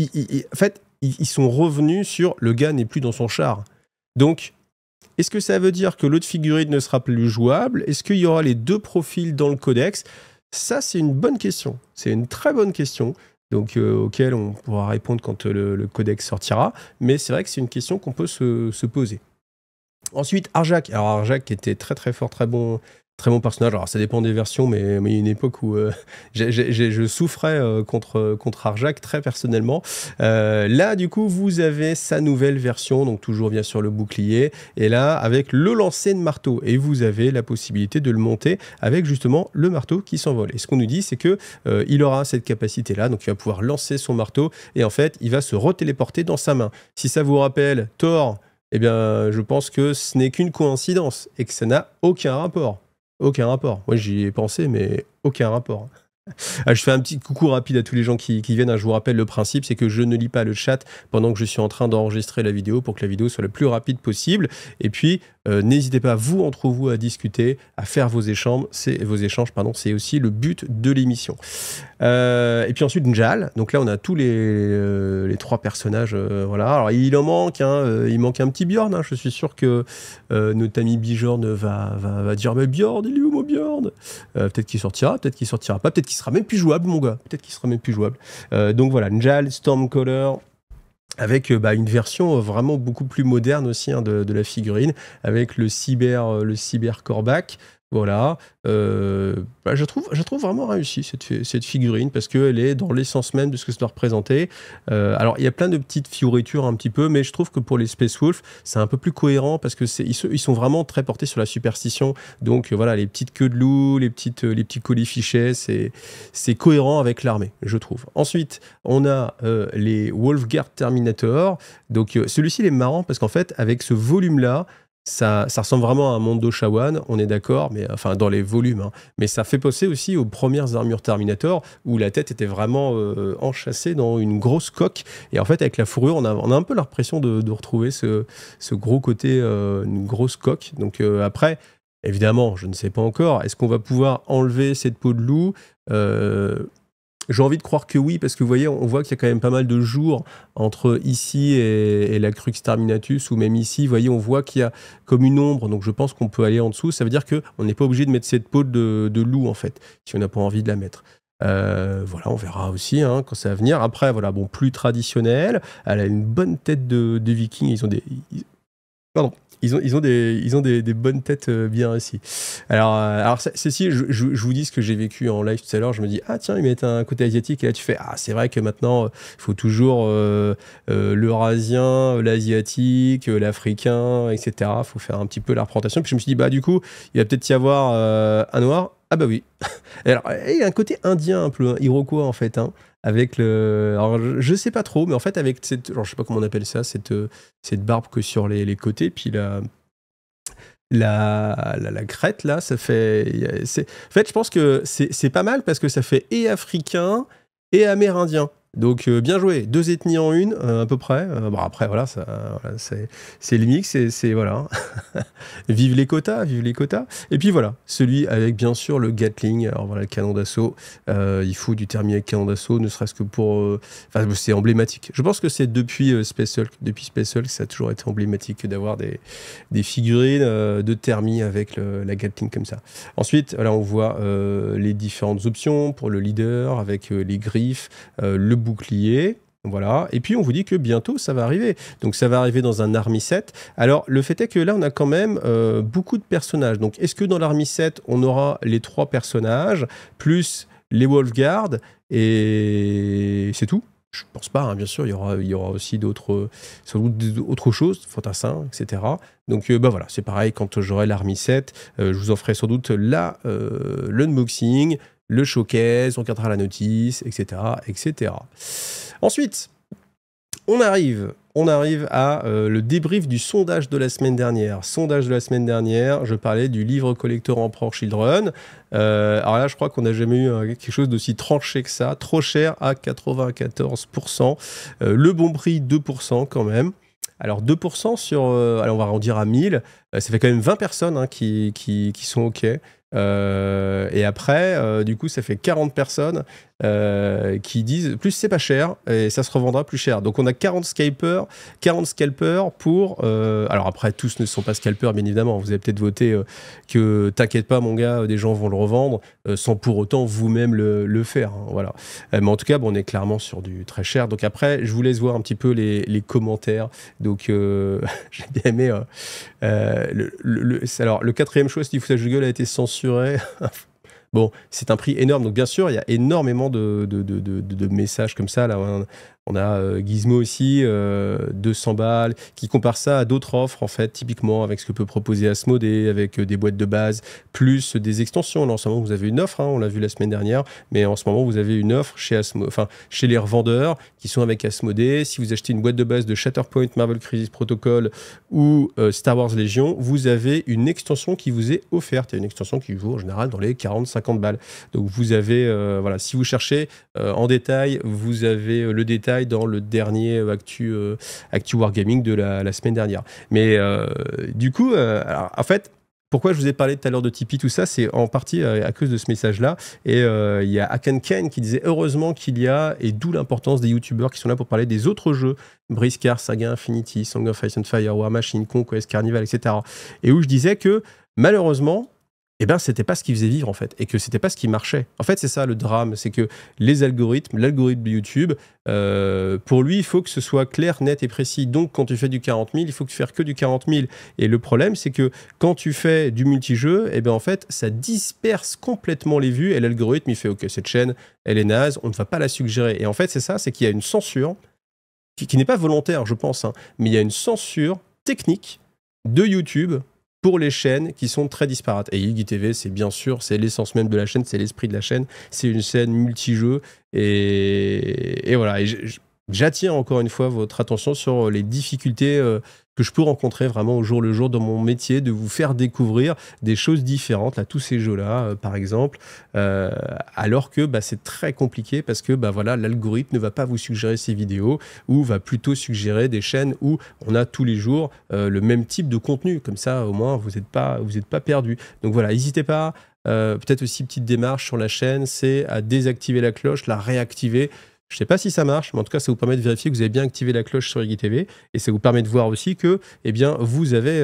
en fait. Ils sont revenus sur le gars n'est plus dans son char. Donc, est-ce que ça veut dire que l'autre figurine ne sera plus jouable? Est-ce qu'il y aura les deux profils dans le codex? Ça, c'est une bonne question. C'est une très bonne question. Donc, auquel on pourra répondre quand le codex sortira. Mais c'est vrai que c'est une question qu'on peut se poser. Ensuite, Arjak. Alors, Arjak qui était très fort, très bon personnage. Alors, ça dépend des versions, mais il y a une époque où je souffrais contre Arjak très personnellement. Là, du coup, vous avez sa nouvelle version, donc toujours bien sûr le bouclier, et là, avec le lancer de marteau. Et vous avez la possibilité de le monter avec justement le marteau qui s'envole. Et ce qu'on nous dit, c'est que il aura cette capacité-là, donc il va pouvoir lancer son marteau, et en fait, il va se retéléporter dans sa main. Si ça vous rappelle Thor, eh bien, je pense que ce n'est qu'une coïncidence, et que ça n'a aucun rapport. Aucun rapport. Moi, j'y ai pensé, mais aucun rapport. Je fais un petit coucou rapide à tous les gens qui viennent. Je vous rappelle le principe, c'est que je ne lis pas le chat pendant que je suis en train d'enregistrer la vidéo pour que la vidéo soit le plus rapide possible. Et puis, n'hésitez pas, vous, entre vous, à discuter, à faire vos échanges. C'est aussi le but de l'émission. Et puis ensuite, Njal. Donc là, on a tous les trois personnages. Voilà. Alors, il en manque. Il manque un petit Bjorn. Hein. Je suis sûr que notre ami Bjorn va dire mais Bjorn, il est où mon Bjorn? Peut-être qu'il sortira pas. Peut-être qu'il sera même plus jouable, mon gars. Donc voilà, Njal, Stormcaller, avec une version vraiment beaucoup plus moderne aussi de la figurine, avec le cyber Korvac. Voilà, je trouve vraiment réussi cette figurine parce qu'elle est dans l'essence même de ce que ça doit représenter. Alors, il y a plein de petites fioritures un petit peu, mais je trouve que pour les Space Wolf, c'est un peu plus cohérent parce que ils sont vraiment très portés sur la superstition. Donc voilà, les petites queues de loup, les petits colifichets, c'est cohérent avec l'armée, je trouve. Ensuite, on a les Wolfguard Terminator. Donc celui-ci, il est marrant parce qu'en fait, avec ce volume-là, ça ressemble vraiment à un Mondo Shawan, on est d'accord, mais enfin dans les volumes. Hein. Mais ça fait penser aussi aux premières armures Terminator où la tête était vraiment enchâssée dans une grosse coque. Et en fait, avec la fourrure, on a un peu l'impression de retrouver ce gros côté, une grosse coque. Donc après, évidemment, je ne sais pas encore, est-ce qu'on va pouvoir enlever cette peau de loup J'ai envie de croire que oui, parce que vous voyez, on voit qu'il y a quand même pas mal de jours entre ici et la Crux Terminatus, ou même ici, vous voyez, on voit qu'il y a comme une ombre, donc je pense qu'on peut aller en dessous. Ça veut dire qu'on n'est pas obligé de mettre cette peau de loup, en fait, si on n'a pas envie de la mettre. Voilà, on verra aussi hein, quand ça va venir. Après, voilà, bon, plus traditionnel. Elle a une bonne tête de viking. Ils ont des... Pardon. Ils ont des bonnes têtes bien réussies. Alors ceci, je vous dis ce que j'ai vécu en live tout à l'heure. Je me dis, ah tiens, ils mettent un côté asiatique. Et là, tu fais, ah, c'est vrai que maintenant, il faut toujours l'eurasien, l'asiatique, l'africain, etc. Il faut faire un petit peu la représentation. Puis je me suis dit, bah du coup, il va peut-être y avoir un noir. Ah bah oui. Alors, il y a un côté indien un peu, hein, iroquois en fait. Hein. Avec le. Alors, je sais pas trop, mais en fait, avec cette. Alors, je sais pas comment on appelle ça, cette barbe que sur les côtés, puis la crête, là, ça fait. En fait, je pense que c'est pas mal parce que ça fait et africain et amérindien. Donc, bien joué. 2 ethnies en une, à peu près. Bon, après, voilà, voilà c'est le mix, c'est voilà. Vive les quotas, vive les quotas. Et puis voilà, celui avec bien sûr le Gatling. Alors voilà, le canon d'assaut. Il faut du thermi avec canon d'assaut, ne serait-ce que pour. Enfin, c'est emblématique. Je pense que c'est depuis Space Hulk. Depuis Space Hulk, ça a toujours été emblématique d'avoir des figurines de thermi avec la Gatling comme ça. Ensuite, là, on voit les différentes options pour le leader avec les griffes, le bouclier. Voilà. Et puis, on vous dit que bientôt, ça va arriver. Donc, ça va arriver dans un Army 7. Alors, le fait est que là, on a quand même beaucoup de personnages. Donc, est-ce que dans l'Army 7, on aura les 3 personnages, plus les Wolfguard, et c'est tout? Je ne pense pas, hein. Bien sûr, il y aura aussi d'autres choses, fantassins, etc. Donc, bah voilà, c'est pareil, quand j'aurai l'Army 7, je vous en ferai sans doute là l'unboxing, le showcase, on regardera la notice, etc. etc. Ensuite, on arrive à le débrief du sondage de la semaine dernière. Sondage de la semaine dernière, je parlais du livre collector Emperor Children. Alors là, je crois qu'on n'a jamais eu quelque chose d'aussi tranché que ça. Trop cher à 94%. Le bon prix, 2% quand même. Alors 2% sur... allez, on va arrondir à 1000. Ça fait quand même 20 personnes hein, qui sont OK. Et après, du coup, ça fait 40 personnes qui disent plus c'est pas cher et ça se revendra plus cher. Donc on a 40 scalpers pour. Alors après, tous ne sont pas scalpers, bien évidemment. Vous avez peut-être voté que t'inquiète pas, mon gars, des gens vont le revendre sans pour autant vous-même le faire. Hein, voilà. Mais en tout cas, bon, on est clairement sur du très cher. Donc après, je vous laisse voir un petit peu les commentaires. Donc j'ai bien aimé. Alors, le 4e choix, Steve Foutage de gueule, a été censuré. Bon, c'est un prix énorme. Donc, bien sûr, il y a énormément de messages comme ça. Là, on a Gizmo aussi, 200 balles, qui compare ça à d'autres offres, en fait, typiquement avec ce que peut proposer Asmodée, avec des boîtes de base, plus des extensions. Là, en ce moment, vous avez une offre, hein, on l'a vu la semaine dernière, mais en ce moment, vous avez une offre chez les revendeurs qui sont avec Asmodée. Si vous achetez une boîte de base de Shatterpoint, Marvel Crisis Protocol ou Star Wars Legion, vous avez une extension qui vous est offerte. Il y a une extension qui vaut en général dans les 40-50 balles. Donc, vous avez, voilà, si vous cherchez en détail, vous avez le détail dans le dernier Actu Wargaming de la semaine dernière. Mais du coup, alors, en fait, pourquoi je vous ai parlé tout à l'heure de Tipeee, tout ça, c'est en partie à cause de ce message-là. Et il y a Aken Ken qui disait heureusement qu'il y a, et d'où l'importance des youtubeurs qui sont là pour parler des autres jeux, Briscar, Saga Infinity, Song of Ice and Fire, War Machine, Conquest, Carnival, etc. Et où je disais que malheureusement, eh ben, c'était pas ce qui faisait vivre en fait, et que c'était pas ce qui marchait. En fait, c'est ça le drame, c'est que les algorithmes, l'algorithme de YouTube, pour lui, il faut que ce soit clair, net et précis. Donc, quand tu fais du 40 000, il faut que tu fasses que du 40 000. Et le problème, c'est que quand tu fais du multijeu, eh ben, en fait, ça disperse complètement les vues, et l'algorithme, il fait « Ok, cette chaîne, elle est naze, on ne va pas la suggérer. » Et en fait, c'est ça, c'est qu'il y a une censure, qui n'est pas volontaire, je pense, hein, mais il y a une censure technique de YouTube pour les chaînes qui sont très disparates. Et Iggy TV, c'est bien sûr, c'est l'essence même de la chaîne, c'est l'esprit de la chaîne, c'est une chaîne multijeu, et voilà. Et j'attire encore une fois votre attention sur les difficultés que je peux rencontrer vraiment au jour le jour dans mon métier, de vous faire découvrir des choses différentes, là, tous ces jeux-là, par exemple, alors que c'est très compliqué parce que voilà, l'algorithme ne va pas vous suggérer ces vidéos ou va plutôt suggérer des chaînes où on a tous les jours le même type de contenu. Comme ça, au moins, vous n'êtes pas perdu. Donc voilà, n'hésitez pas peut-être aussi petite démarche sur la chaîne, c'est à désactiver la cloche, la réactiver. Je ne sais pas si ça marche, mais en tout cas, ça vous permet de vérifier que vous avez bien activé la cloche sur IGTV. Et ça vous permet de voir aussi que, eh bien, vous avez...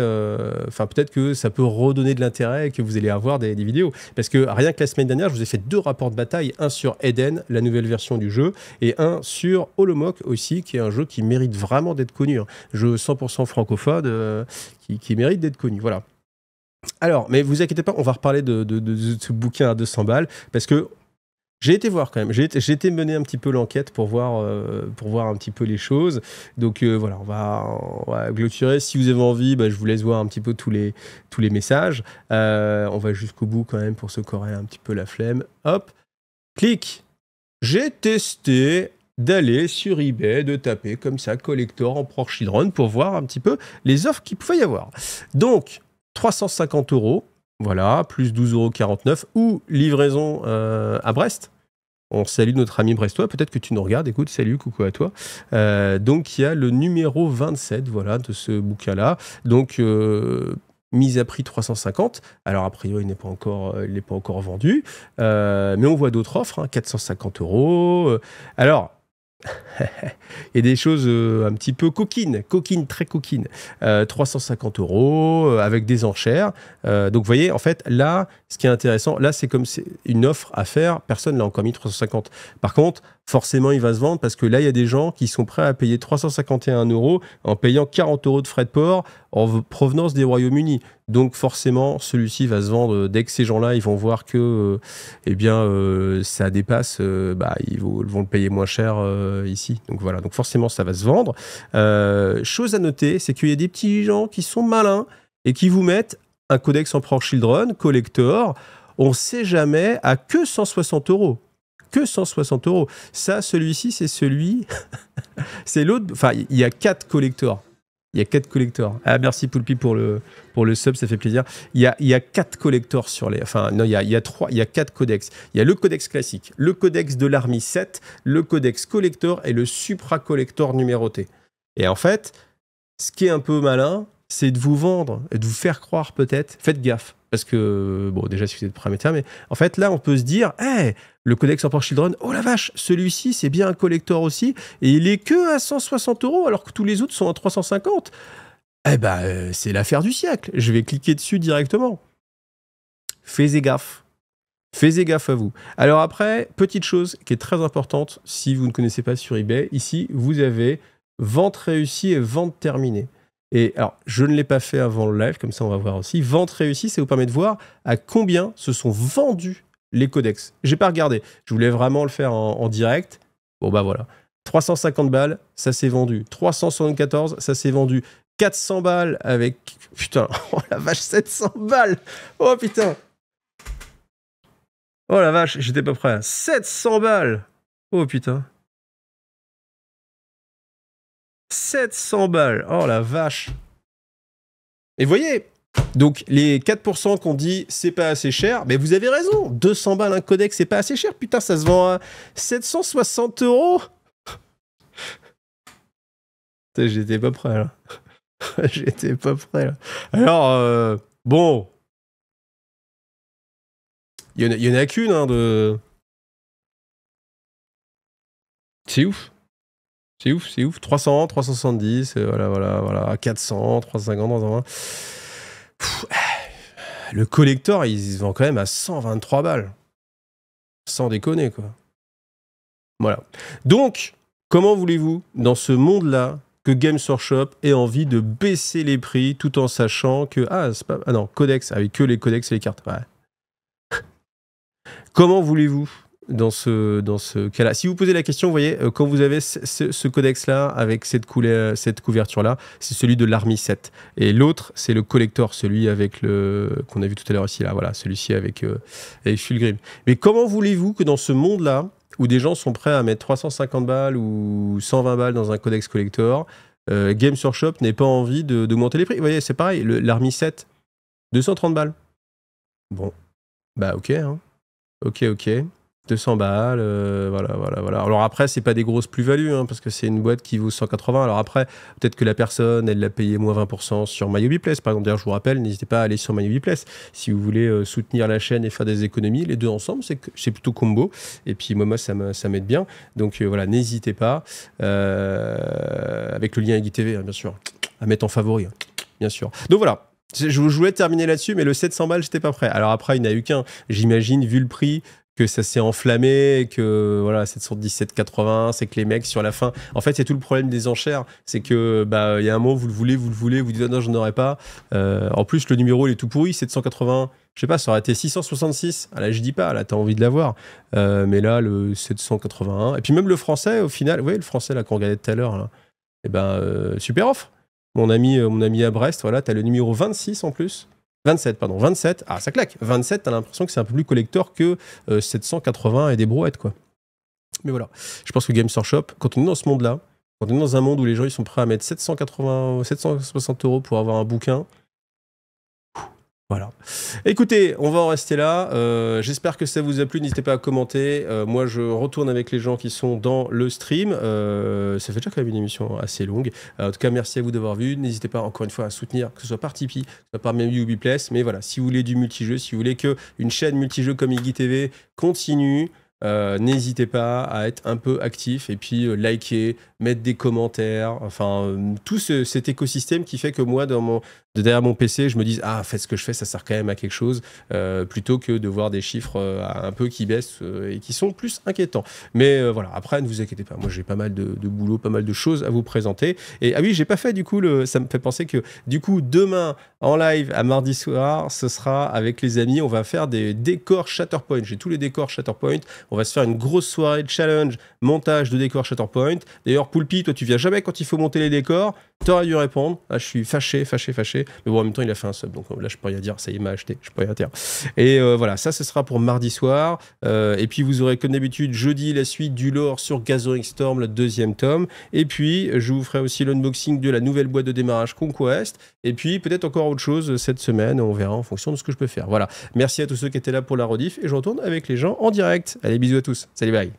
Enfin, peut-être que ça peut redonner de l'intérêt et que vous allez avoir des vidéos. Parce que rien que la semaine dernière, je vous ai fait 2 rapports de bataille. Un sur Eden, la nouvelle version du jeu, et un sur Holomok aussi, qui est un jeu qui mérite vraiment d'être connu. Hein. Jeu 100% francophone qui mérite d'être connu. Voilà. Alors, mais vous inquiétez pas, on va reparler de ce bouquin à 200 balles, parce que j'ai été voir quand même, j'ai été mener un petit peu l'enquête pour voir un petit peu les choses. Donc voilà, on va clôturer. Si vous avez envie, je vous laisse voir un petit peu tous les messages. On va jusqu'au bout quand même pour se correr un petit peu la flemme. Hop, clic. J'ai testé d'aller sur eBay, de taper comme ça, collector en Porsche Children pour voir un petit peu les offres qu'il pouvait y avoir. Donc, 350 €, voilà, plus 12,49 € ou livraison à Brest. On salue notre ami brestois, peut-être que tu nous regardes, écoute, salut, coucou à toi. Donc il y a le numéro 27, voilà, de ce bouquin-là. Donc mise à prix 350. Alors a priori, il n'est pas encore vendu, mais on voit d'autres offres, hein, 450 €. Alors il y a des choses un petit peu coquines, très coquines. 350 € avec des enchères. Donc vous voyez, en fait, là, ce qui est intéressant, là, c'est comme c'est une offre à faire. Personne n'a encore mis 350. Par contre, forcément, il va se vendre parce que là, il y a des gens qui sont prêts à payer 351 € en payant 40 € de frais de port en provenance des Royaumes-Unis. Donc forcément, celui-ci va se vendre dès que ces gens-là, ils vont voir que ça dépasse, ils vont le payer moins cher ici. Donc voilà, donc forcément, ça va se vendre. Chose à noter, c'est qu'il y a des petits gens qui sont malins et qui vous mettent un codex Emperor Children, collector, on ne sait jamais, à que 160 €. Que 160 €. Ça, celui-ci, c'est celui... c'est l'autre... Enfin, il y a 4 collectors. Il y a 4 collectors. Ah, merci Poulpi pour le sub, ça fait plaisir. Il y a 4 collectors sur les... Enfin, non, il y a 4 codex. Il y a le codex classique, le codex de l'Army 7, le codex collector et le supra-collector numéroté. Et en fait, ce qui est un peu malin, c'est de vous vendre et de vous faire croire peut-être... Faites gaffe. Parce que, bon, déjà, si vous êtes prêt à mettre ça, mais en fait, là, on peut se dire, hey, le codex Emperor Children, oh la vache, celui-ci, c'est bien un collector aussi, et il est que à 160 €, alors que tous les autres sont à 350. Eh ben, c'est l'affaire du siècle. Je vais cliquer dessus directement. Faites gaffe. Faites gaffe à vous. Alors après, petite chose qui est très importante, si vous ne connaissez pas sur eBay, ici, vous avez vente réussie et vente terminée. Et alors, je ne l'ai pas fait avant le live, comme ça on va voir aussi. Vente réussie, ça vous permet de voir à combien se sont vendus les codex. J'ai pas regardé. Je voulais vraiment le faire en direct. Bon bah voilà. 350 balles, ça s'est vendu. 374, ça s'est vendu. 400 balles avec... Putain, oh la vache, 700 balles. Oh putain. Oh la vache, j'étais pas prêt. 700 balles. Oh putain. 700 balles. Oh la vache. Et vous voyez, donc les 4% qu'on dit c'est pas assez cher, mais vous avez raison. 200 balles un codex, c'est pas assez cher. Putain, ça se vend à 760 €. Putain, j'étais pas prêt là. J'étais pas prêt là. Alors, bon. Il y en a qu'une hein, de... C'est ouf. C'est ouf, c'est ouf. 300, 370, voilà. 400, 350, 320. Le collector, il se vend quand même à 123 balles. Sans déconner, quoi. Voilà. Donc, comment voulez-vous, dans ce monde-là, que Games Workshop ait envie de baisser les prix tout en sachant que... Ah non, codex, avec que les codex et les cartes. Ouais. Comment voulez-vous dans ce cas-là. Si vous posez la question, vous voyez, quand vous avez ce codex-là, avec cette couverture-là, c'est celui de l'Army 7. Et l'autre, c'est le collector, celui avec qu'on a vu tout à l'heure ici, là, voilà, celui-ci avec Fulgrim. Mais comment voulez-vous que dans ce monde-là, où des gens sont prêts à mettre 350 balles ou 120 balles dans un codex collector, Games Workshop n'ait pas envie d'augmenter les prix? Vous voyez, c'est pareil, l'Army 7, 230 balles. Bon, bah ok, hein. Ok. 200 balles, voilà. Alors après, c'est pas des grosses plus-values, hein, parce que c'est une boîte qui vaut 180. Alors après, peut-être que la personne, elle l'a payé moins 20% sur MyHobbyPlace, par exemple. D'ailleurs, je vous rappelle, n'hésitez pas à aller sur MyHobbyPlace. Si vous voulez soutenir la chaîne et faire des économies, les deux ensemble, c'est plutôt combo. Et puis moi ça m'aide bien. Donc voilà, n'hésitez pas. Avec le lien IGTV, hein, bien sûr, à mettre en favori, hein, bien sûr. Donc voilà. Je voulais terminer là-dessus, mais le 700 balles, j'étais pas prêt. Alors après, il n'y en a eu qu'un. J'imagine, vu le prix, que ça s'est enflammé, et que voilà, 717,80, c'est que les mecs sur la fin. En fait, c'est tout le problème des enchères, c'est que il y a un moment, vous le voulez, vous dites non, je n'en aurai pas. En plus, le numéro, il est tout pourri, 780. Je sais pas, ça aurait été 666. Ah là, je dis pas, là, t'as envie de l'avoir. Mais là, le 781. Et puis même le français, au final, oui, le français là qu'on regardait tout à l'heure, là, super offre. Mon ami à Brest, voilà, t'as le numéro 26 en plus. 27, pardon, 27. Ah, ça claque. 27, t'as l'impression que c'est un peu plus collector que 780 et des brouettes, quoi. Mais voilà. Je pense que Games Workshop, quand on est dans ce monde-là, quand on est dans un monde où les gens ils sont prêts à mettre 780, 760 € pour avoir un bouquin, voilà. Écoutez, on va en rester là. J'espère que ça vous a plu. N'hésitez pas à commenter. Moi, je retourne avec les gens qui sont dans le stream. Ça fait déjà quand même une émission assez longue. En tout cas, merci à vous d'avoir vu. N'hésitez pas encore une fois à soutenir, que ce soit par Tipeee, que ce soit par MyHobbyPlace. Mais voilà, si vous voulez du multijeu, si vous voulez qu'une chaîne multijeu comme IGTV continue, n'hésitez pas à être un peu actif et puis liker, mettre des commentaires, enfin tout cet écosystème qui fait que moi derrière mon PC je me dis ah, faites ce que je fais, ça sert quand même à quelque chose, plutôt que de voir des chiffres un peu qui baissent et qui sont plus inquiétants. Mais voilà, après ne vous inquiétez pas, moi j'ai pas mal de boulot, pas mal de choses à vous présenter. Et ah oui, j'ai pas fait du coup, ça me fait penser que du coup demain en live à mardi soir, ce sera avec les amis, on va faire des décors Shatterpoint. J'ai tous les décors Shatterpoint. On va se faire une grosse soirée de challenge, montage de décors Shatterpoint. D'ailleurs, Poulpi, toi, tu viens jamais quand il faut monter les décors. T'aurais dû répondre. Là, je suis fâché. Mais bon, en même temps, il a fait un sub. Donc là, je peux rien dire. Ça y est, il m'a acheté. Je peux rien dire. Et voilà, ça, ce sera pour mardi soir. Et puis, vous aurez, comme d'habitude, jeudi, la suite du lore sur Gathering Storm, le 2e tome. Et puis, je vous ferai aussi l'unboxing de la nouvelle boîte de démarrage Conquest. Et puis, peut-être encore autre chose cette semaine. On verra en fonction de ce que je peux faire. Voilà. Merci à tous ceux qui étaient là pour la rediff. Et je retourne avec les gens en direct. Allez, bisous à tous. Salut, bye.